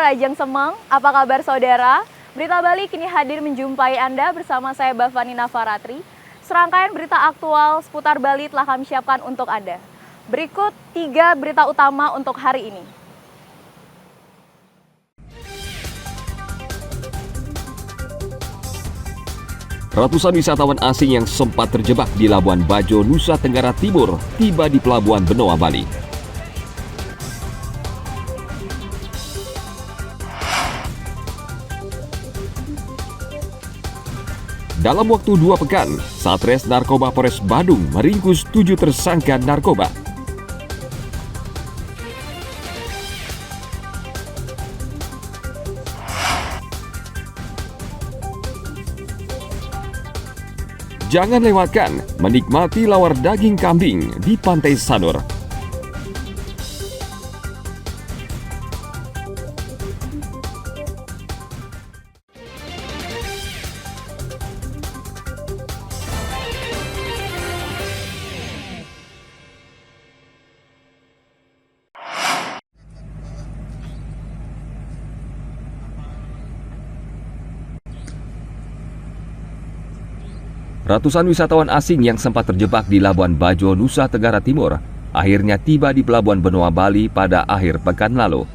Rajang Semeng, apa kabar saudara? Berita Bali kini hadir menjumpai Anda bersama saya Bavani Nafaratri. Serangkaian berita aktual seputar Bali telah kami siapkan untuk Anda. Berikut 3 berita utama untuk hari ini. Ratusan wisatawan asing yang sempat terjebak di Labuan Bajo, Nusa Tenggara Timur, tiba di Pelabuhan Benoa, Bali. Dalam waktu 2 pekan, Satres Narkoba Polres Badung meringkus 7 tersangka narkoba. Jangan lewatkan menikmati lawar daging kambing di Pantai Sanur. Ratusan wisatawan asing yang sempat terjebak di Labuan Bajo, Nusa Tenggara Timur, akhirnya tiba di Pelabuhan Benoa, Bali pada akhir pekan lalu.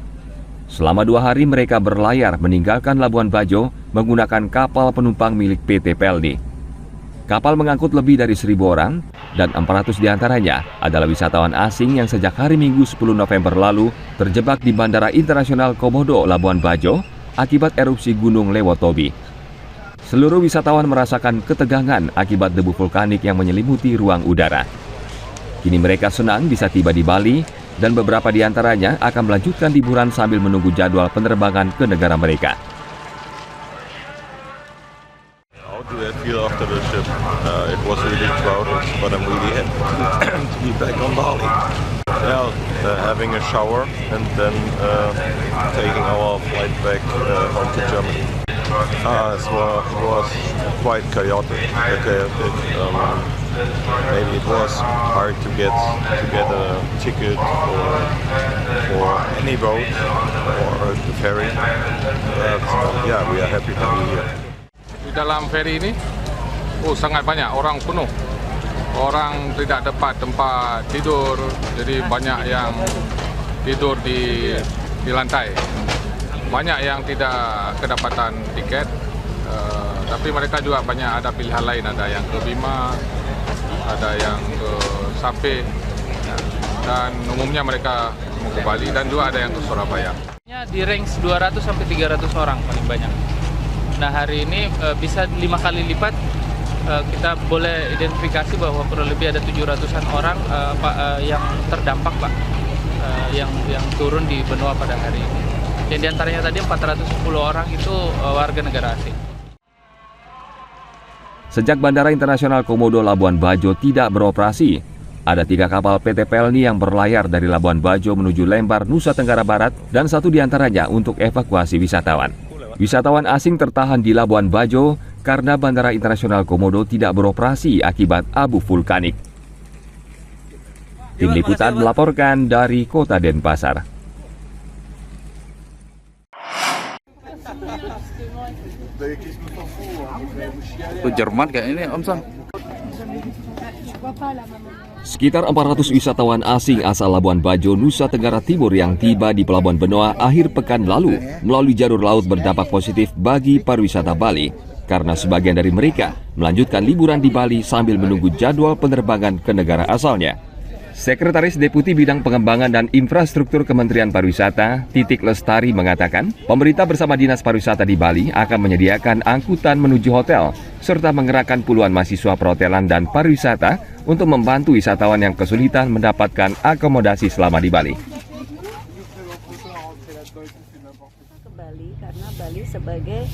Selama 2 hari mereka berlayar meninggalkan Labuan Bajo menggunakan kapal penumpang milik PT PLD. Kapal mengangkut lebih dari 1.000 orang dan 400 diantaranya adalah wisatawan asing yang sejak hari Minggu 10 November lalu terjebak di Bandara Internasional Komodo, Labuan Bajo akibat erupsi Gunung Lewotobi. Seluruh wisatawan merasakan ketegangan akibat debu vulkanik yang menyelimuti ruang udara. Kini mereka senang bisa tiba di Bali dan beberapa di antaranya akan melanjutkan liburan sambil menunggu jadwal penerbangan ke negara mereka. How do I feel after the trip? It was really crowded, but I'm really happy to be back on Bali. Having a shower and then taking our flight back home to Germany. It was quite chaotic. Maybe it was hard to get a ticket for any boat or the ferry. But we are happy to be here. Di dalam ferry ini, sangat banyak orang penuh. Orang tidak dapat tempat tidur, jadi banyak yang tidur di lantai. Banyak yang tidak kedapatan tiket, tapi mereka juga banyak ada pilihan lain, ada yang ke Bima, ada yang ke Sape, dan umumnya mereka mau ke Bali dan juga ada yang ke Surabaya. Di range 200 sampai 300 orang paling banyak. Nah hari ini bisa 5 kali lipat, kita boleh identifikasi bahwa kurang lebih ada 700-an orang yang terdampak Pak, yang turun di Benoa pada hari ini. Dan diantaranya tadi 410 orang itu warga negara asing. Sejak Bandara Internasional Komodo Labuan Bajo tidak beroperasi, ada 3 kapal PT PLNI yang berlayar dari Labuan Bajo menuju Lembar, Nusa Tenggara Barat, dan 1 diantaranya untuk evakuasi wisatawan. Wisatawan asing tertahan di Labuan Bajo karena Bandara Internasional Komodo tidak beroperasi akibat abu vulkanik. Tim Liputan melaporkan dari Kota Denpasar. Jerman kayak ini Om Son. Sekitar 400 wisatawan asing asal Labuan Bajo, Nusa Tenggara Timur yang tiba di Pelabuhan Benoa akhir pekan lalu melalui jalur laut berdampak positif bagi pariwisata Bali karena sebagian dari mereka melanjutkan liburan di Bali sambil menunggu jadwal penerbangan ke negara asalnya. Sekretaris Deputi Bidang Pengembangan dan Infrastruktur Kementerian Pariwisata, Titik Lestari mengatakan, pemerintah bersama Dinas Pariwisata di Bali akan menyediakan angkutan menuju hotel, serta mengerahkan puluhan mahasiswa perhotelan dan pariwisata untuk membantu wisatawan yang kesulitan mendapatkan akomodasi selama di Bali. Ke Bali karena Bali sebagai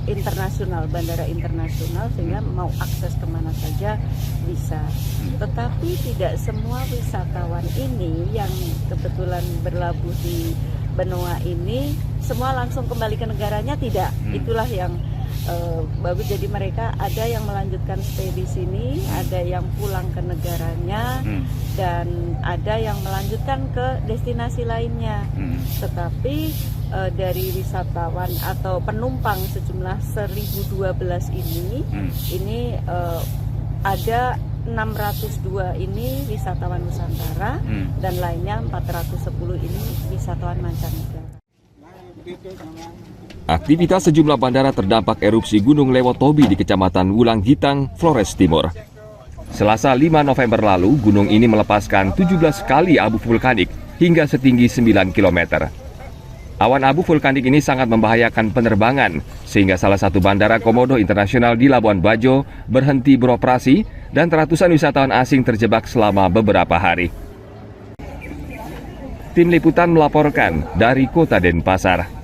internasional, bandara internasional, sehingga mau akses kemana saja bisa. Tetapi tidak semua wisatawan ini yang kebetulan berlabuh di Benoa ini semua langsung kembali ke negaranya, tidak. Itulah yang bagus. Jadi mereka ada yang melanjutkan stay di sini, ada yang pulang ke negaranya, dan ada yang melanjutkan ke destinasi lainnya. Tetapi dari wisatawan atau penumpang sejumlah 1012 ini ada 602 ini wisatawan Nusantara dan lainnya 410 ini wisatawan mancanegara. Aktivitas sejumlah bandara terdampak erupsi Gunung Lewotobi di Kecamatan Wulang Gitang, Flores Timur. Selasa 5 November lalu, gunung ini melepaskan 17 kali abu vulkanik hingga setinggi 9 km. Awan abu vulkanik ini sangat membahayakan penerbangan, sehingga salah satu bandara Komodo Internasional di Labuan Bajo berhenti beroperasi dan ratusan wisatawan asing terjebak selama beberapa hari. Tim Liputan melaporkan dari Kota Denpasar.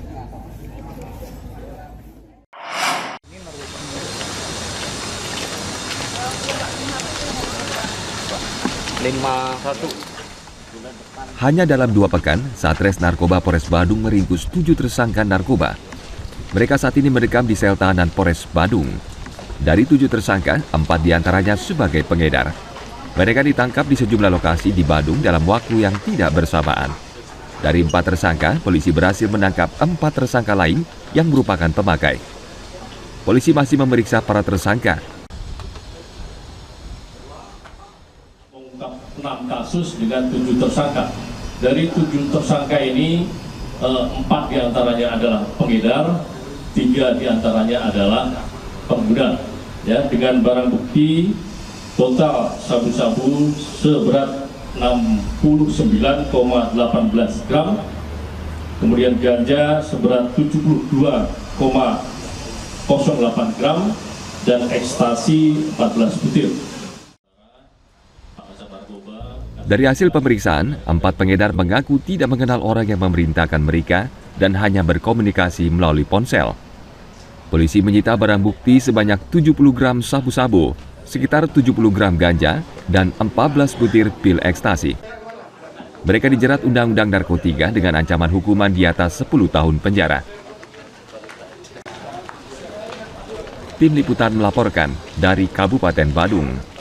Hanya dalam 2 pekan, Satres Narkoba Polres Badung meringkus 7 tersangka narkoba. Mereka saat ini mendekam di sel tahanan Polres Badung. Dari 7 tersangka, 4 diantaranya sebagai pengedar. Mereka ditangkap di sejumlah lokasi di Badung dalam waktu yang tidak bersamaan. Dari 4 tersangka, polisi berhasil menangkap 4 tersangka lain yang merupakan pemakai. Polisi masih memeriksa para tersangka. 6 kasus dengan 7 tersangka. Dari 7 tersangka ini 4 diantaranya adalah pengedar, 3 diantaranya adalah pengguna. Ya, dengan barang bukti total sabu-sabu seberat 69,18 gram, kemudian ganja seberat 72,08 gram, dan ekstasi 14 butir. Dari hasil pemeriksaan, 4 pengedar mengaku tidak mengenal orang yang memerintahkan mereka dan hanya berkomunikasi melalui ponsel. Polisi menyita barang bukti sebanyak 70 gram sabu-sabu, sekitar 70 gram ganja, dan 14 butir pil ekstasi. Mereka dijerat Undang-Undang Narkotika dengan ancaman hukuman di atas 10 tahun penjara. Tim Liputan melaporkan dari Kabupaten Badung.